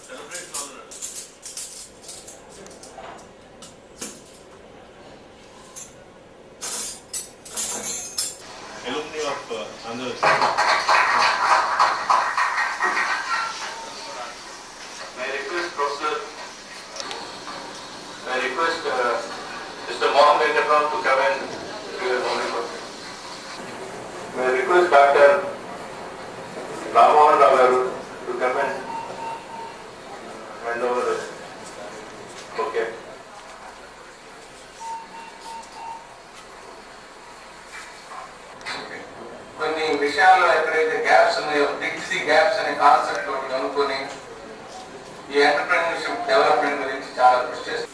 Alumni of Andhra. May I request Professor, may I request Mr. Mohammed Venkatram to come and give a morning question. May I request Dr. Ramamohan Ragaru to come and hand over the bouquet. కొన్ని విషయాల్లో ఎక్కడైతే gaps ఉన్నాయో degree gaps అనే concept ఒకటి కనుక్కొని ఈ entrepreneurship development గురించి చాలా కృషి చేస్తారు.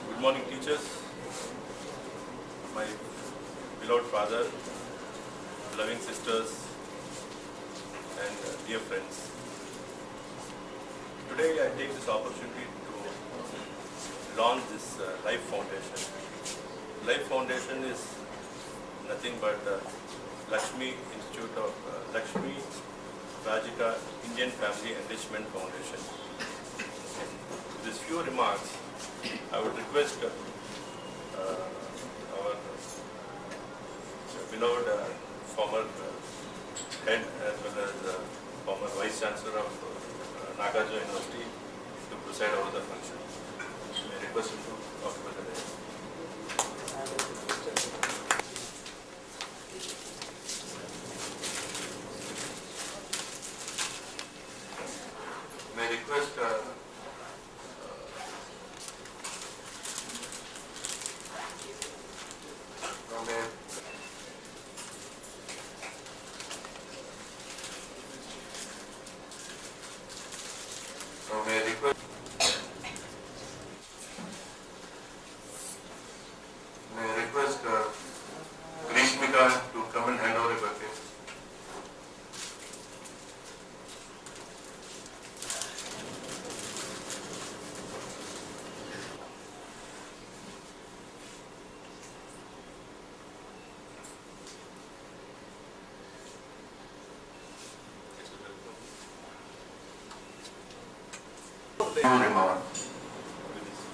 Good morning, teachers, my beloved father, loving sisters, and dear friends. Today I take this opportunity to launch this Life Foundation. Life Foundation is nothing but Lakshmi Institute of Lakshmi Rajika Indian Family Enrichment Foundation. With these few remarks, I would request our beloved former head as well as former Vice Chancellor of Nagarjuna University to preside over the function. May I request him to occupy the dais. May I request may I request Grishmika to come and hand over a bucket.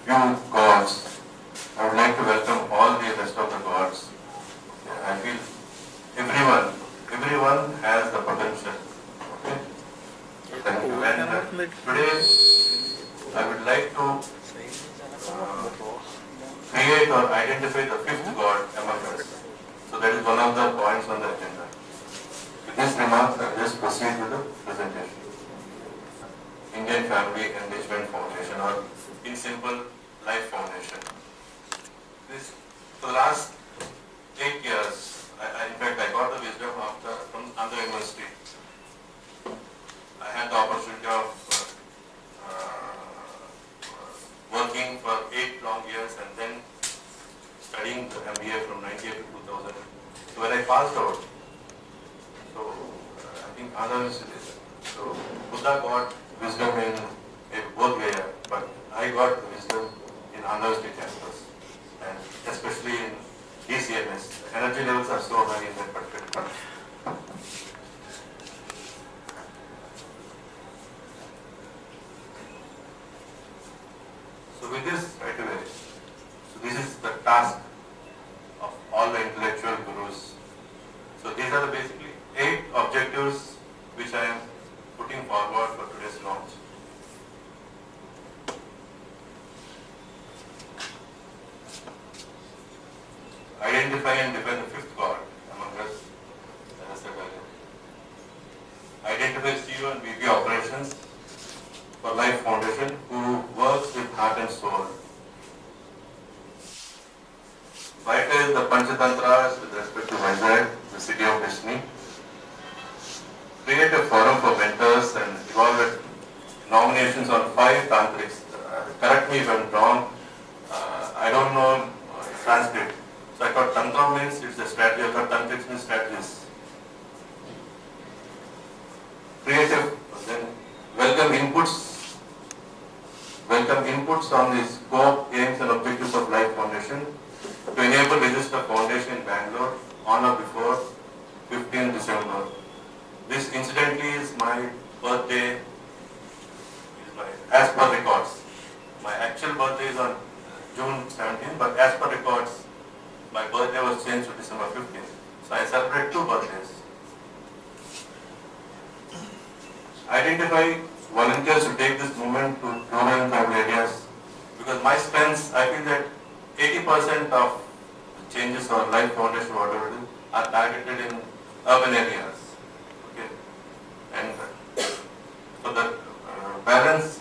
Few gods. I would like to welcome all the rest of the gods. I feel everyone has the potential. Okay? Thank you. And today I would like to create or identify the fifth god among us. So that is one of the points on the agenda. With this remarks, I will just proceed with the presentation. Indian Family Enrichment Foundation, or in simple, Life Foundation. This for the last 8 years, in fact, I got the wisdom from Andhra University. I had the opportunity of working for 8 long years and then studying the MBA from 98 to 2000. So when I passed out, I think Andhra University. So Buddha got wisdom in both Gaya, but I got the wisdom in Andhra University campus, and especially in DCMS. Energy levels are so high in that particular country. So with this right away, so this is the task of all the intellectual gurus. So these are the basically 8 objectives which I am putting forward for today's launch. Identify and define the fifth God among us, as I said earlier. Identify CEO and VP operations for Life Foundation who works with heart and soul. Vitalize the Panchatantras with respect to Vizag, the city of destiny. Create a forum for mentors and evaluate nominations on 5 tantrics. Correct me if I'm wrong. I don't know Sanskrit. So I thought tantra means it's a strategy. I thought tantrics means strategies. Creative. Then welcome inputs on the scope, aims and objectives of Life Foundation to enable register foundation in Bangalore on or before 15 December. This incidentally is my birthday, as per records. My actual birthday is on June 17th, but as per records, my birthday was changed to December 15th. So I celebrate 2 birthdays. Identify volunteers to take this movement to rural and tribal areas, because my strengths, I feel that 80% of the changes or Life Foundation, whatever it is, are targeted in urban areas. Okay, and so the balance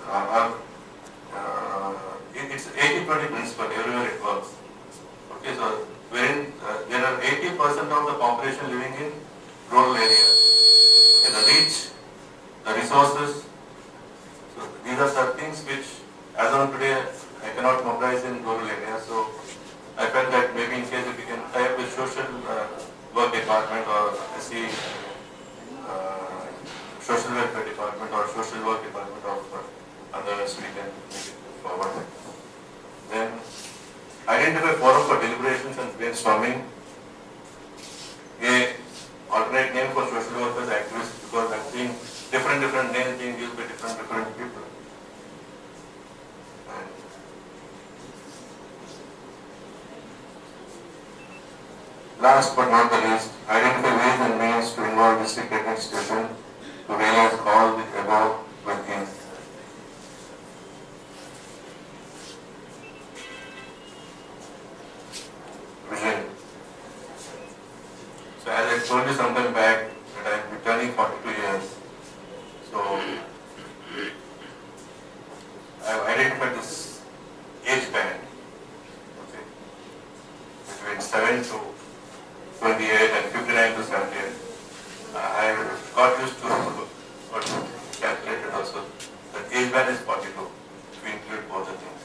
it's 80-20 principle everywhere it works. Okay, so wherein there are 80% of the population living in rural areas. Okay, the reach, the resources. So these are the things which, as on today, I cannot mobilize in rural areas. So I felt that maybe in case if we can tie up with social work department or SC, social welfare department or social work department of others, we can make it forward. Then identify forum for deliberations and brainstorming. A alternate name for social workers activists, because I've seen different names being used by different people. And last but not the least, identify ways and means to involve district administration to realize all the above with ease. Vision. So as I told you sometime back that I am turning 42 years. So I have identified this age band, okay, between 7 to 28 and 59 to 78. I got used to what calculated also. The age band is 42, to include both the things.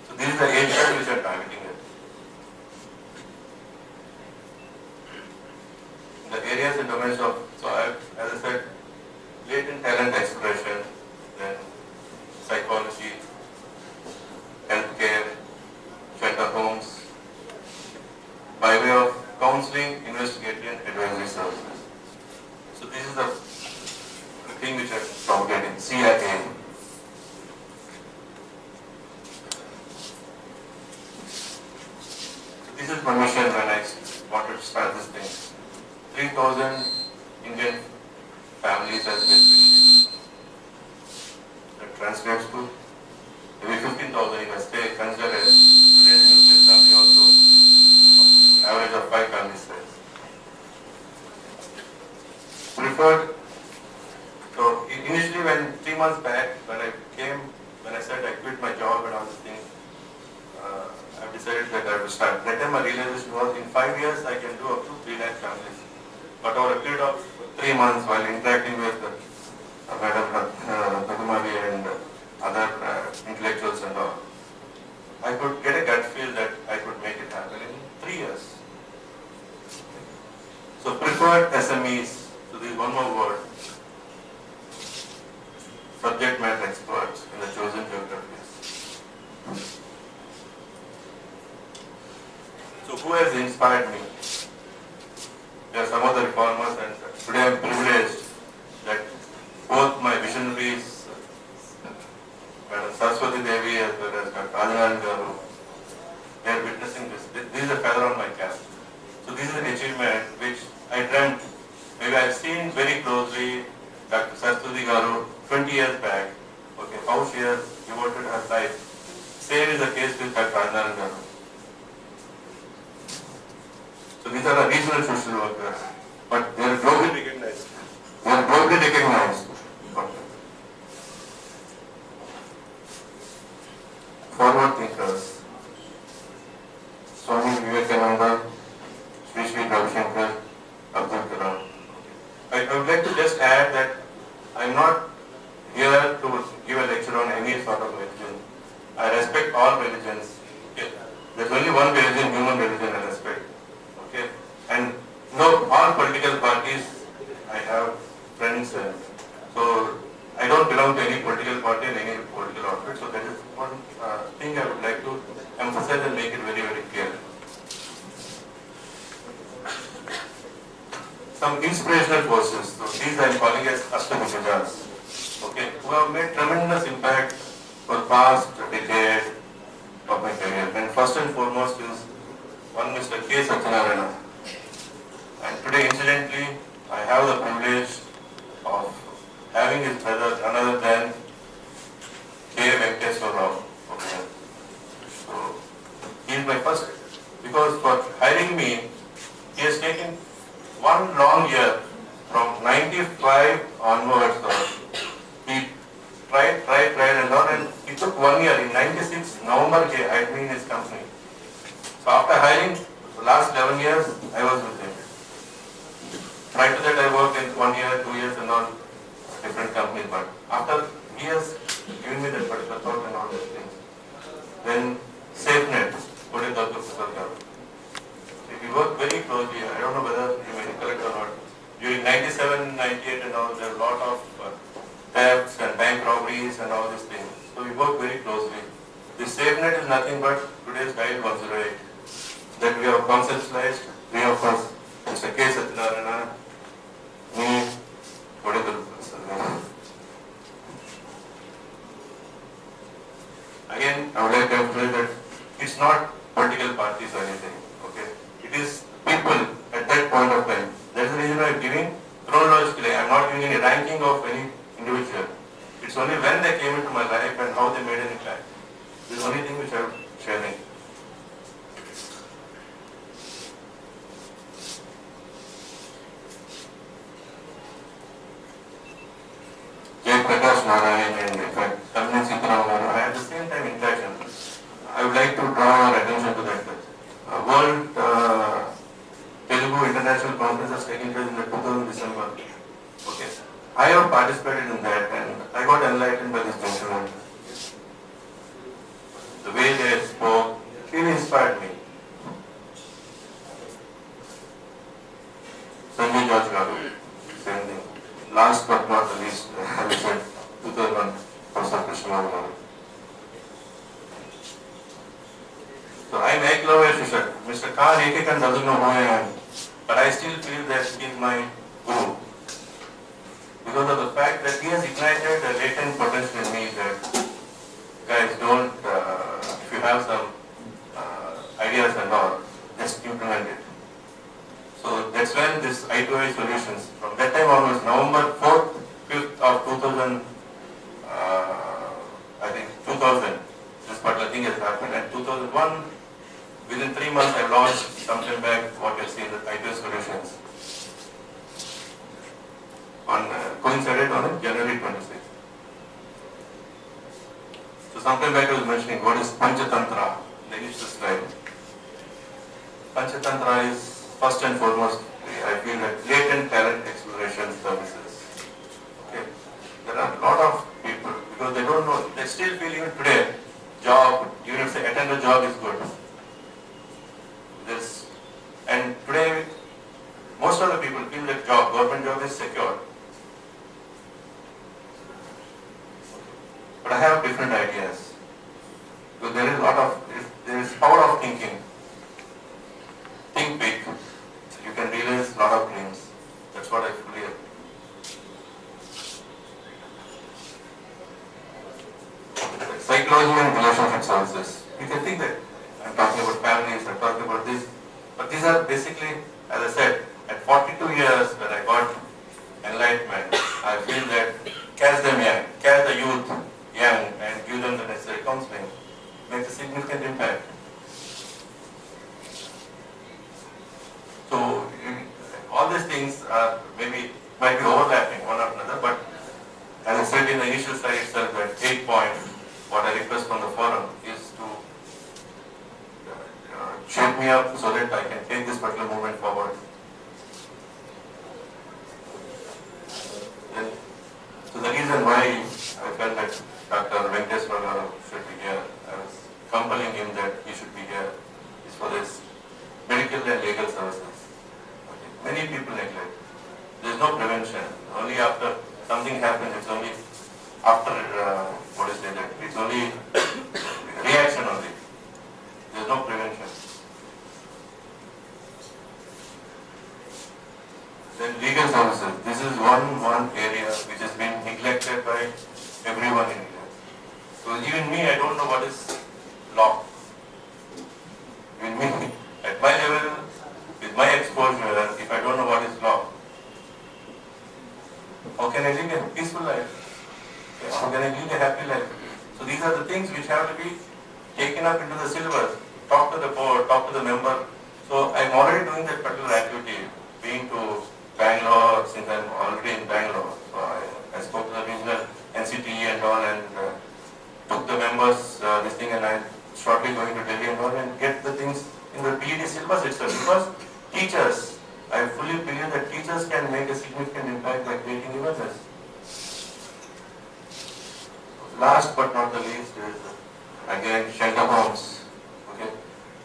So this is the age band which I am targeting at. The areas and domains of, so as I said, latent talent expression, then psychology, healthcare, shelter homes, by way of counseling, investigatory and advisory services. So this is the thing which I am propagating, CIA. So this is my mission when I wanted to start this thing. 3,000 Indian families as beneficiaries. That translates to maybe 15,000 if I stay considered as today's nuclear family also, average of 5 family size. Preferred, so initially when 3 months back, when I said I quit my job and all these things, I decided that I will start. That time my realization was in 5 years I can do up to 3 lakh families. But over a period of 3 months, while interacting with Madam Nagumavi and other intellectuals and all, I could get a gut feel that I could make it happen in 3 years. So preferred SMEs, so there is one more word, subject matter experts in the chosen geographies. So who has inspired me? There are some other reformers, and today I am privileged that both my visionaries, Madam Saraswati Devi as well as Dr. Rajanan Garu, they are witnessing this. This is a feather on my cap. So this is an achievement which I dreamt maybe I've seen very closely Dr. Saraswati Garu 20 years back, okay, how she has devoted her life. Same is the case with Dr. Adnan Garu. So these are the regional social workers, but they are globally recognized. They are globally recognized. Forward thinkers. Swami Vivekananda, Sri Sri Ravi Shankar, Abdul Kalam. I would like to just add that I am not here to give a lecture on any sort of religion. I respect all religions. Okay. There's only one religion, human religion I respect. Okay. And no, all political parties, I have friends, and so I don't belong to any political party and any political outfit. So that is one thing I would like to emphasize and make it very, very clear. Some inspirational forces. So these I am calling as Ashtadikajas. Okay, who have made tremendous impact for the past decade of my career. And first and foremost is one Mr. K. Satyanarayana. And today, incidentally, I have the privilege of having his brother, none other than K. Venkateswara Rao. Okay. So, he is my first, because for hiring me, he has taken one long year from 95 onwards. He tried and all, and it took 1 year. In 96 November, he hired me in his company. So after hiring, the last 11 years, I was with him. Prior to that, I worked in 1 year, 2 years, and all different companies. But after he has given me that particular thought and all those things, then SafeNet, what is Dr. Prasad? We worked very closely. I don't know whether you may recollect or not. During 97, 98 and all, there were a lot of thefts and bank robberies and all these things. So we work very closely. This SafeNet is nothing but today's Guide 108 that we have conceptualized. Three of us, Mr. K. Satyanarayana, me, again, I would like to emphasize that it's not political parties or anything. Okay, it is people at that point of time. That's the reason I'm giving chronologically. I'm not giving any ranking of any individual. It's only when they came into my life and how they made an impact. This is the only thing which I'm sharing. Jay Prakash Narayan and in fact, Kalman Sitaram, I at the same time interaction. I would like to draw your attention to that. World Telugu International Conference has taken place in the 2000 December. Okay. I have participated in that and I got enlightened by this gentleman. The way they spoke really inspired me. Sanjay George Garu, same thing. Last but not the least, I will say 2001, Professor Krishna Garu. So I make love as you said. Mr. Khan Ekekan doesn't know who I am, but I still feel that he is my guru. Because of the fact that he has ignited a latent potential in me that, guys, don't, if you have some ideas and all, just implement it. So that's when this i2i solutions, from that time onwards, November 4th, 5th of 2000, I think 2000, this particular thing has happened, and 2001, within 3 months I launched sometime back what you see in the i2i solutions. Coincided on January 26th. So sometime back I was mentioning what is Panchatantra, the initial slide. Panchatantra is first and foremost, I feel that latent talent exploration services. Okay. There are a lot of people, because they don't know, they still feel even today, job, even if they attend a job is good. And today, most of the people feel that government job is secure. But I have different ideas. So there is a lot of, there is power of thinking. Think big. You can realize a lot of dreams. That's what I fully agree. Psychology and relationship services. You can think that I'm talking about families, I'm talking about this. But these are basically, as I said, at 42 years when I got all these things are maybe might be overlapping one after another, but as I said in the initial slide itself, that 8 point, what I request from the forum is to shape me up so that I can take this particular movement forward. And so the reason why I felt that Dr. Venkateswara should be here, I was compelling him that he should be here, is for this medical and legal services. Okay. Many people neglect. There is no prevention. Only after something happens, it's only after what is needed. It's only reaction only. There is no prevention. Then legal services. This is one area which has been neglected by everyone in India. So even me, I don't know what is law. Even me, at my level, with my exposure, if I don't know what is law, how can I live a peaceful life? How can I live a happy life? So these are the things which have to be taken up into the syllabus. Talk to the board, talk to the member. So I'm already doing that particular activity, being to Bangalore, since I'm already in Bangalore. So I spoke to the regional NCT and all, and took the members this thing, and I'm shortly going to Delhi and all, and get the things in the PED syllabus itself. Because teachers, I fully believe that teachers can make a significant impact by creating awareness. Last but not the least is again shelter homes. Okay,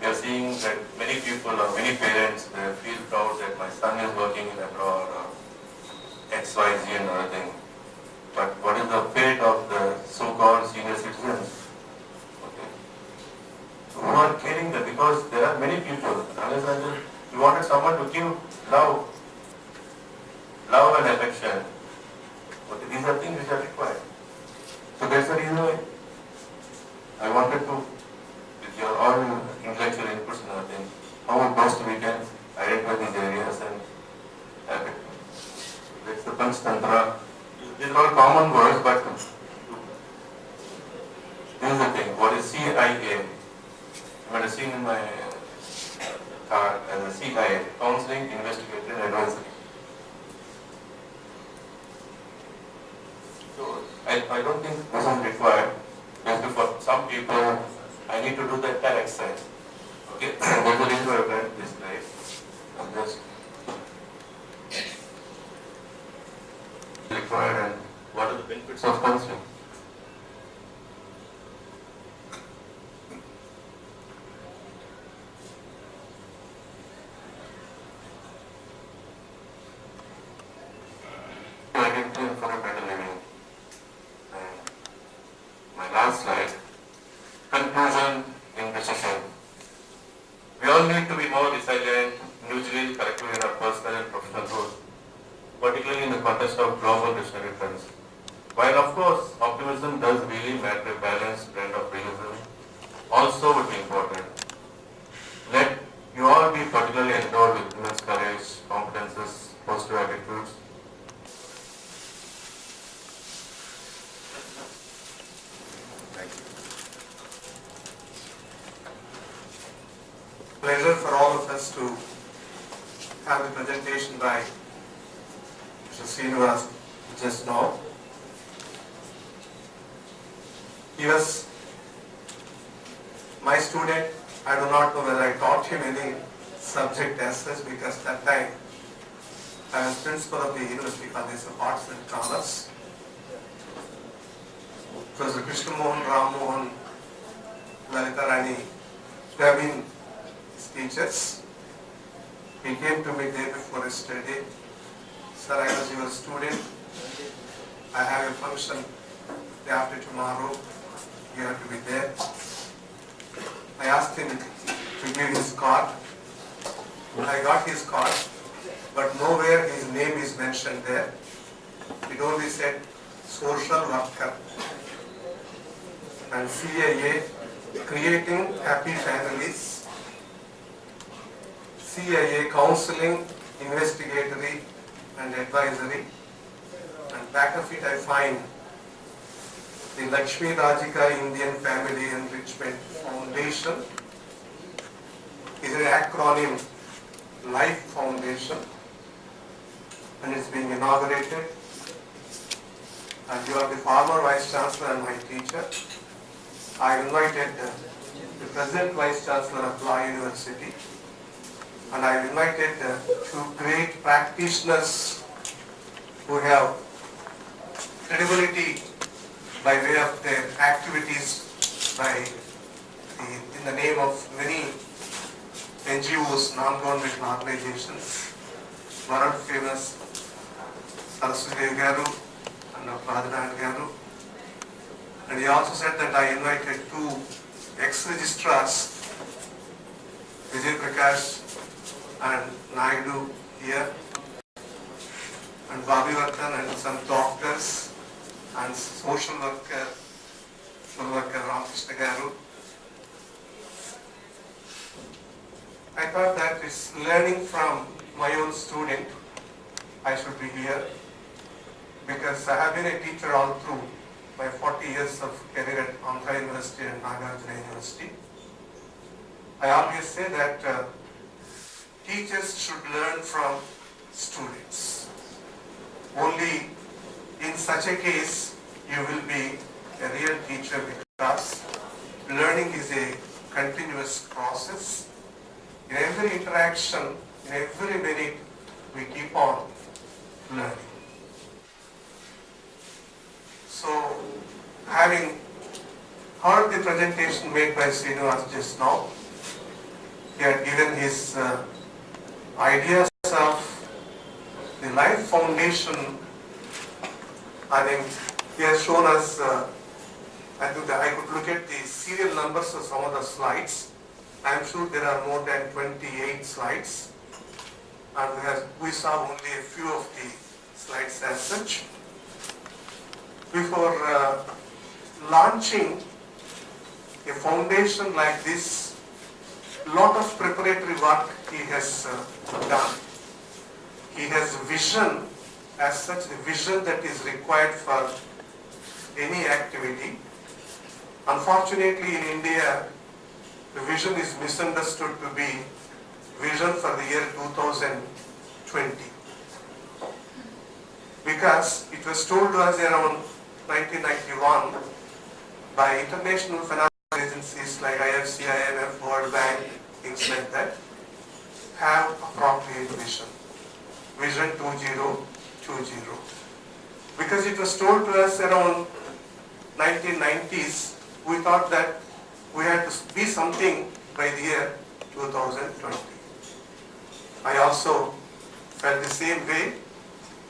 we are seeing that many people or many parents, they feel proud that my son is working in abroad or X, Y, Z and other thing. But what is the fate of the so-called senior citizens? Okay, who are caring them? Because there are many people. Unless until we wanted someone to give love and affection. Okay, these are things which are required. So that's the reason why I wanted to, with your all intellectual inputs and other things, how best we can identify these areas and have it. That's the Panchtantra. These are all common words, but this is the thing. What is CIA? You might have seen in my card as a CIA, Counseling, Investigation, Advisory. So I don't think this is required. Just for some people, I need to do the entire exercise. Okay, that's the reason why I've done this slide. I'm just required and what are the benefits of counseling? Identity for a better living. And my last slide, conclusion in recession. We all need to be more resilient, individually, collectively in our personal and professional growth, particularly in the context of global recessionary trends. While of course optimism does really matter, a balanced blend of realism also would be important. Let you all be particularly endowed with immense courage, competences, positive attitudes. Pleasure for all of us to have the presentation by Mr. Srinivas just now. He was my student. I do not know whether I taught him any subject as such, because that time I was principal of the University College of Arts and Commerce. Professor Krishna Mohan, Ram Mohan, Lalita Rani, who have been his teachers. He came to me day before yesterday. Sir, I was your student. I have a function day after tomorrow. You have to be there. I asked him to give his card. I got his card, but nowhere his name is mentioned there. It only said social worker and CIA, creating happy families, CIA, counseling, investigatory and advisory, and back of it I find the Lakshmi Rajika Indian Family Enrichment Foundation is an acronym, Life Foundation, and it's being inaugurated. And you are the former Vice Chancellor and my teacher. I invited the present Vice Chancellor of Law University, and I invited two great practitioners who have credibility by way of their activities in the name of many NGOs, non-governmental organizations, world famous Saraswati Garu and Pradhan Garu. And he also said that I invited two ex-registrars, Vijay Prakash and Naidu here, and Bobby Vartan and some doctors and social worker Ramakrishna Garu. I thought that it's learning from my own student, I should be here, because I have been a teacher all through my 40 years of career at Andhra University and Nagarjuna University. I always say that teachers should learn from students. Only in such a case you will be a real teacher, because learning is a continuous process. In every interaction, in every minute, we keep on learning. So, having heard the presentation made by Srinivas just now, he had given his ideas of the Life Foundation. I think he has shown us, I think that I could look at the serial numbers of some of the slides. I am sure there are more than 28 slides, and we saw only a few of the slides as such. Before launching a foundation like this, lot of preparatory work he has done. He has vision, as such the vision that is required for any activity. Unfortunately, in India, the vision is misunderstood to be vision for the year 2020. Because it was told to us around 1991 by international financial agencies like IFC, IMF, World Bank, things like that, have appropriate vision. Vision 2020. Because it was told to us around 1990s, we thought that we had to be something by the year 2020. I also felt the same way,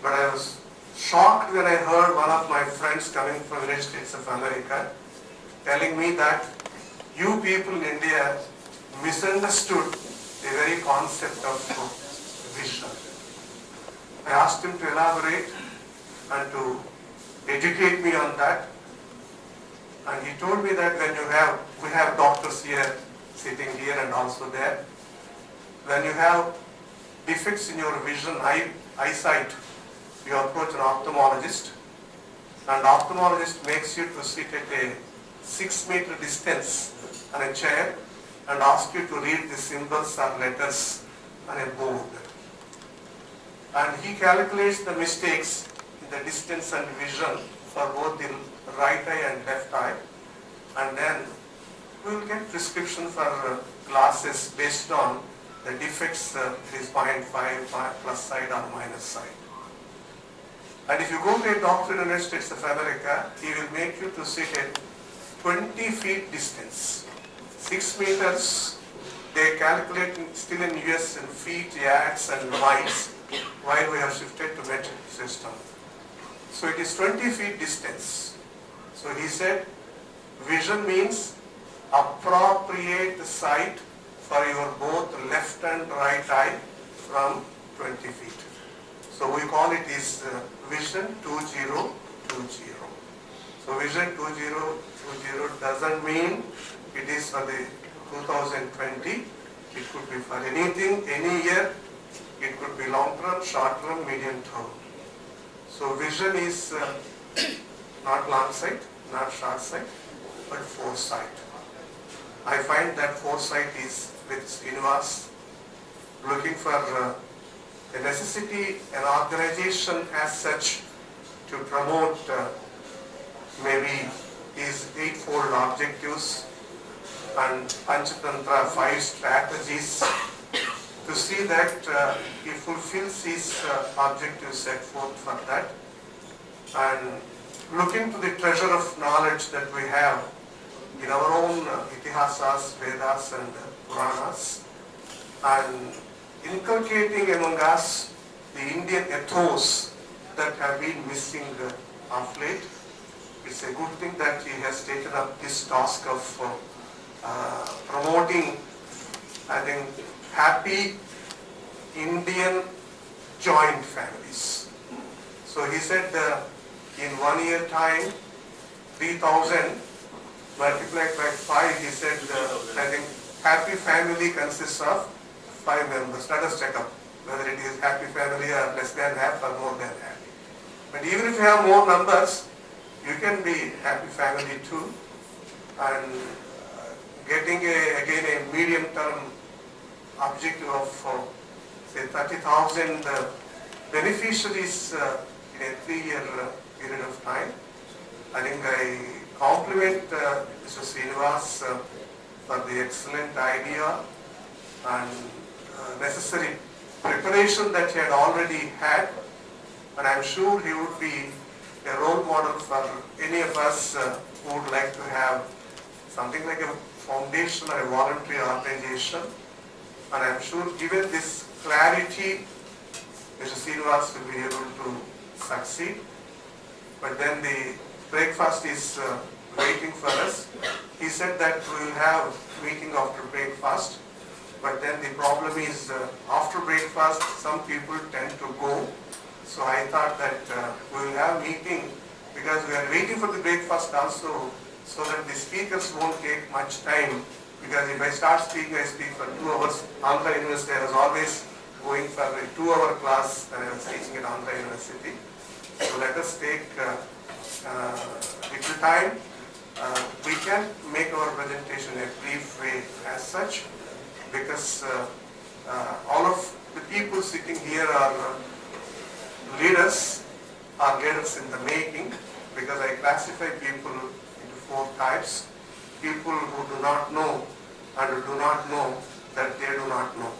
but I was shocked when I heard one of my friends coming from the United States of America telling me that you people in India misunderstood the very concept of vision. I asked him to elaborate and to educate me on that. And he told me that we have doctors here, sitting here and also there. When you have defects in your vision, eyesight, you approach an ophthalmologist, and ophthalmologist makes you to sit at a 6-meter distance on a chair and ask you to read the symbols or letters on a board. And he calculates the mistakes in the distance and vision for both the right eye and left eye, and then we will get prescription for glasses based on the defects, it is 0.5 plus side or minus side. And if you go to a doctor in the United States of America, he will make you to sit at 20 feet distance. 6 meters, they calculate still in US in feet, yards and miles, while we have shifted to metric system. So it is 20 feet distance. So he said, vision means appropriate sight for your both left and right eye from 20 feet. So we call it is vision 2020. So vision 2020 doesn't mean it is for the 2020. It could be for anything, any year. It could be long term, short term, medium term. So vision is not long sight, not short sight, but foresight. I find that foresight is with Srinivas, looking for the necessity an organization as such to promote maybe these eightfold objectives and Panchatantra 5 strategies to see that he fulfills his objectives set forth for that, and look into the treasure of knowledge that we have in our own Itihasas, Vedas and Puranas, and inculcating among us the Indian ethos that have been missing of late. It's a good thing that he has taken up this task of promoting, I think, happy Indian joint families. So he said in 1 year time, 3,000 multiplied by 5, he said, I think happy family consists of 5 members. Let us check up whether it is happy family or less than half or more than half. But even if you have more numbers, you can be happy family too. And getting again a medium term objective of say 30,000 beneficiaries in a 3-year period of time. I think I compliment Mr. Srinivas for the excellent idea and necessary preparation that he had already had, and I'm sure he would be a role model for any of us who would like to have something like a foundation or a voluntary organization. And I'm sure given this clarity, Mr. Srinivas will be able to succeed. But then the breakfast is waiting for us. He said that we will have meeting after breakfast. But then the problem is after breakfast, some people tend to go. So I thought that we will have meeting because we are waiting for the breakfast also, so that the speakers won't take much time. Because if I start speaking, I speak for 2 hours. Andhra University, I was always going for a 2-hour class when I was teaching at Andhra University. So let us take little time. We can make our presentation a brief way as such, because all of the people sitting here are leaders in the making, because I classify people into 4 types. People who do not know and who do not know that they do not know.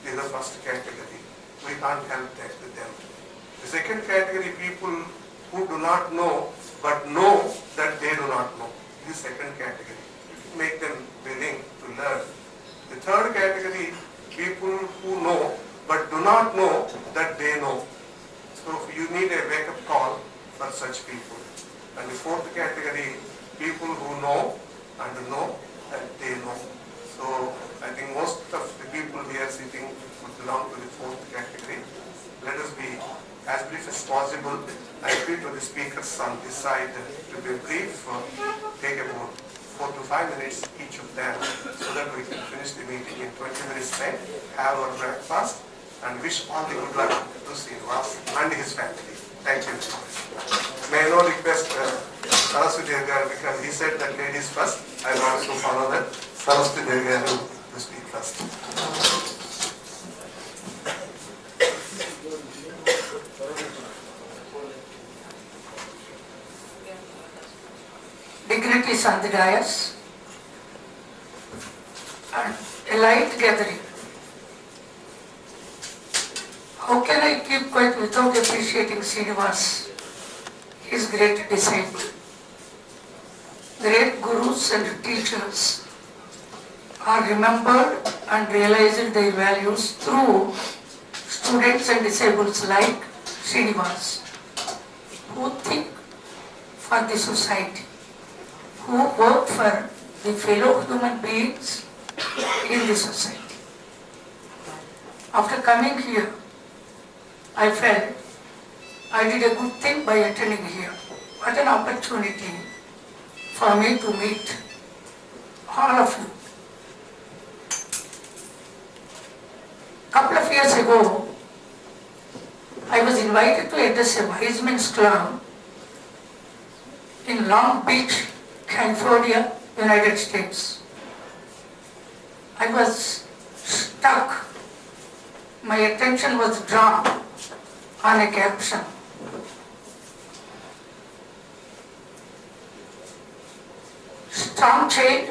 This is the first category. We can't help that with them. The second category, people who do not know but know that they do not know. This is the second category. Make them willing to learn. The third category, people who know but do not know that they know. So you need a wake-up call for such people. And the fourth category, people who know and know that they know. So I think most of the people here sitting would belong to the fourth category. Let us be as brief as possible. I appeal to the speakers on this side to be brief, take about 4 to 5 minutes each of them, so that we can finish the meeting in 20 minutes time, have our breakfast, and wish all the good luck to Srinivas and his family. Thank you. May I now request Saraswati Devi, because he said that ladies first, I will also follow that. Saraswati Devi to speak first. Dignitaries on the dais and a light gathering. How can I keep quiet without appreciating Srinivas, his great disciple? Great gurus and teachers are remembered and realized their values through students and disciples like Srinivas, who think for the society, who work for the fellow human beings in the society. After coming here, I felt I did a good thing by attending here. What an opportunity for me to meet all of you. Couple of years ago, I was invited to address a wise men's club in Long Beach, California, United States. I was stuck my attention was drawn on a caption. Strong child,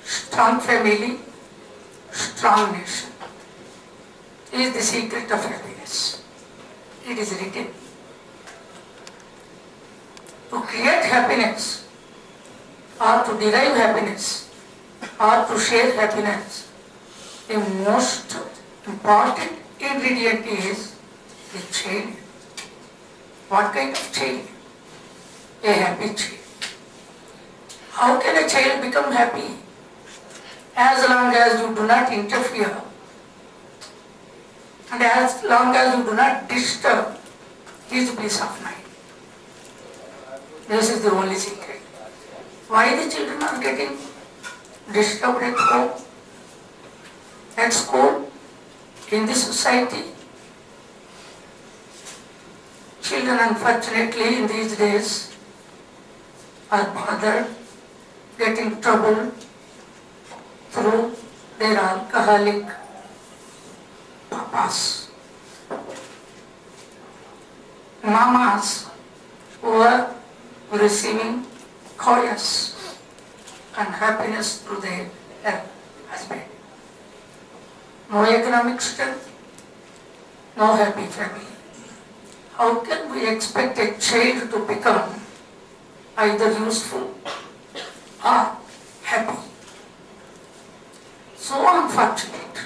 strong family, strong nation is the secret of happiness. It is written. To create happiness or to derive happiness or to share happiness, the most important ingredient is the child. What kind of child? A happy child. How can a child become happy? As long as you do not interfere and as long as you do not disturb his peace of mind. This is the only secret. Why the children are getting disturbed at home, at school, in the society? Children, unfortunately, in these days are bothered, getting trouble through their alcoholic papas, mamas who are receiving joyous and happiness through their husband. No economic strength, no happy family. How can we expect a child to become either useful or happy? So unfortunate,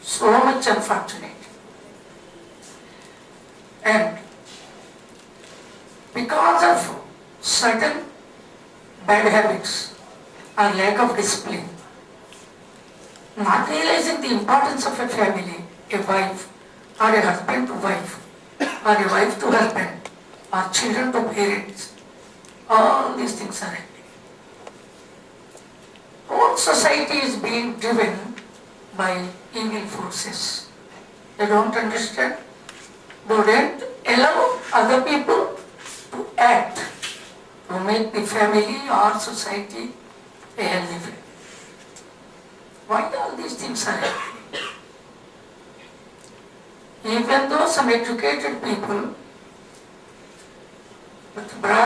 so much unfortunate. And because of certain bad habits or lack of discipline, not realizing the importance of a family, a wife or a husband to wife, or a wife to husband, or children to parents, all these things are happening. Whole society is being driven by evil forces. They don't understand. They don't allow other people to act, to make the family or society a healthy family. Why all these things are happening? Even though some educated people with